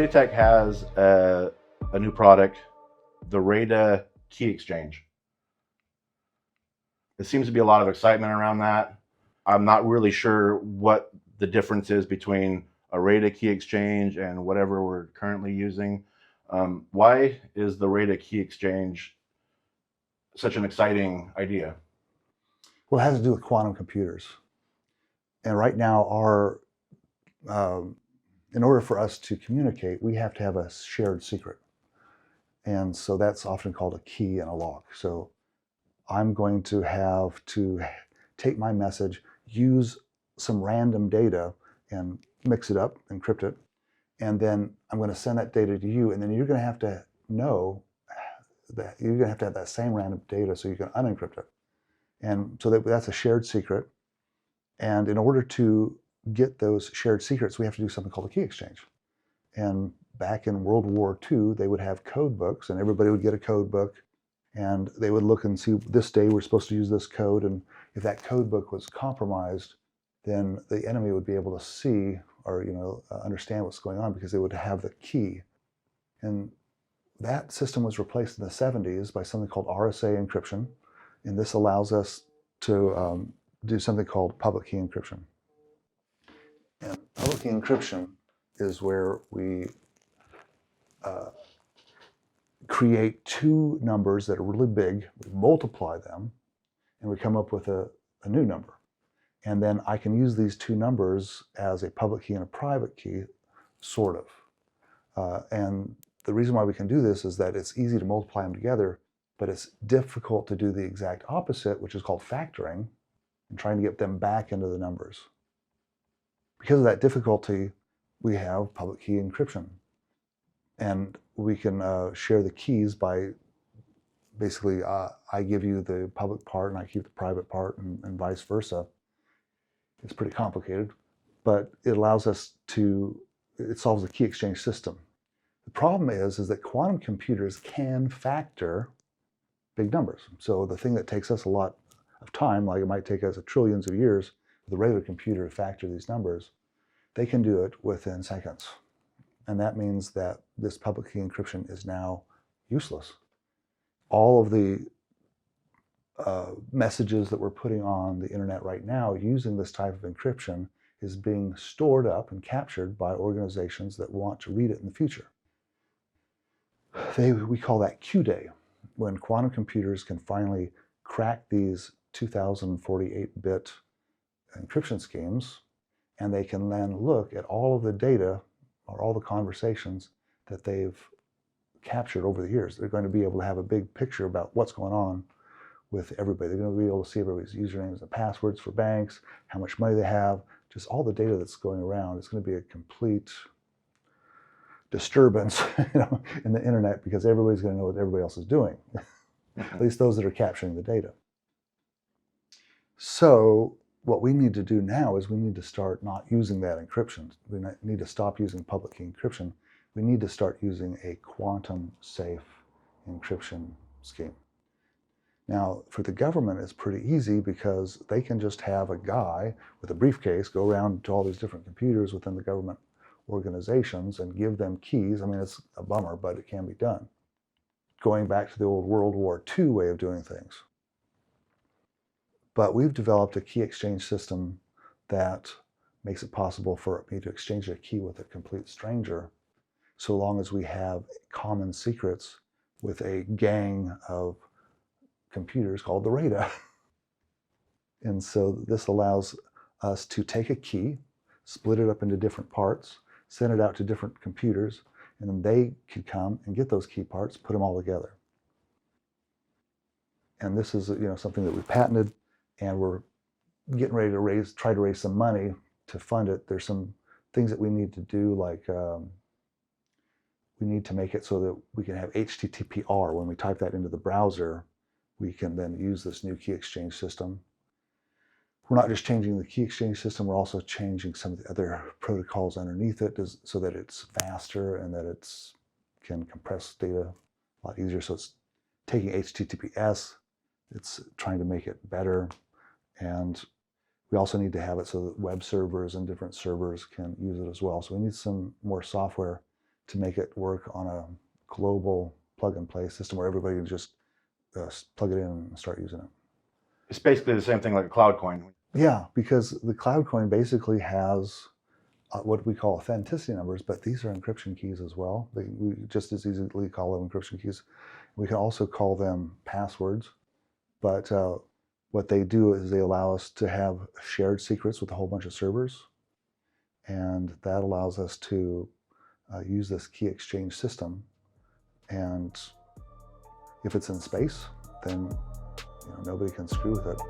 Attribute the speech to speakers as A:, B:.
A: RAIDATech has a new product, the Raida key exchange. There seems to be a lot of excitement around that. I'm not really sure what the difference is between a Raida key exchange and whatever we're currently using. Why is the Raida key exchange such an exciting idea?
B: Well, it has to do with quantum computers. And right now, in order for us to communicate, we have to have a shared secret. And so that's often called a key and a lock. So I'm going to have to take my message, use some random data and mix it up, encrypt it, and then I'm going to send that data to you, and then you're going to have to know that you're going to have that same random data so you can unencrypt it. And so that's a shared secret. And in order to get those shared secrets, we have to do something called a key exchange. And back in World War II, they would have code books, and everybody would get a code book, and they would look and see, this day we're supposed to use this code, and if that code book was compromised, then the enemy would be able to see or understand what's going on because they would have the key. And that system was replaced in the 70s by something called RSA encryption, and this allows us to do something called public key encryption. And public key encryption is where we create two numbers that are really big, we multiply them, and we come up with a new number. And then I can use these two numbers as a public key and a private key, sort of. And the reason why we can do this is that it's easy to multiply them together, but it's difficult to do the exact opposite, which is called factoring, and trying to get them back into the numbers. Because of that difficulty, we have public key encryption. And we can share the keys by basically, I give you the public part and I keep the private part, and vice versa. It's pretty complicated, but it allows us to, it solves the key exchange system. The problem is that quantum computers can factor big numbers. So the thing that takes us a lot of time, like it might take us trillions of years with a regular computer to factor these numbers, they can do it within seconds. And that means that this public key encryption is now useless. All of the messages that we're putting on the internet right now using this type of encryption is being stored up and captured by organizations that want to read it in the future. We call that Q-Day, when quantum computers can finally crack these 2048-bit encryption schemes, and they can then look at all of the data or all the conversations that they've captured over the years. They're going to be able to have a big picture about what's going on with everybody. They're going to be able to see everybody's usernames and passwords for banks, how much money they have, just all the data that's going around. It's going to be a complete disturbance in the internet, because everybody's going to know what everybody else is doing, at least those that are capturing the data. So what we need to do now is we need to start not using that encryption. We need to stop using public key encryption. We need to start using a quantum safe encryption scheme. Now, for the government, it's pretty easy because they can just have a guy with a briefcase go around to all these different computers within the government organizations and give them keys. I mean, it's a bummer, but it can be done. Going back to the old World War II way of doing things. But we've developed a key exchange system that makes it possible for me to exchange a key with a complete stranger, so long as we have common secrets with a gang of computers called the Raida. And so this allows us to take a key, split it up into different parts, send it out to different computers, and then they can come and get those key parts, put them all together. And this is something that we patented, and we're getting ready to try to raise some money to fund it. There's some things that we need to do, like we need to make it so that we can have HTTPR. When we type that into the browser, we can then use this new key exchange system. We're not just changing the key exchange system, we're also changing some of the other protocols underneath it so that it's faster and that it can compress data a lot easier. So it's taking HTTPS, it's trying to make it better. And we also need to have it so that web servers and different servers can use it as well. So we need some more software to make it work on a global plug-and-play system where everybody can just plug it in and start using it.
A: It's basically the same thing like a cloud coin.
B: Yeah, because the cloud coin basically has what we call authenticity numbers, but these are encryption keys as well. We just as easily call them encryption keys. We can also call them passwords, but what they do is they allow us to have shared secrets with a whole bunch of servers, and that allows us to use this key exchange system. And if it's in space, then nobody can screw with it.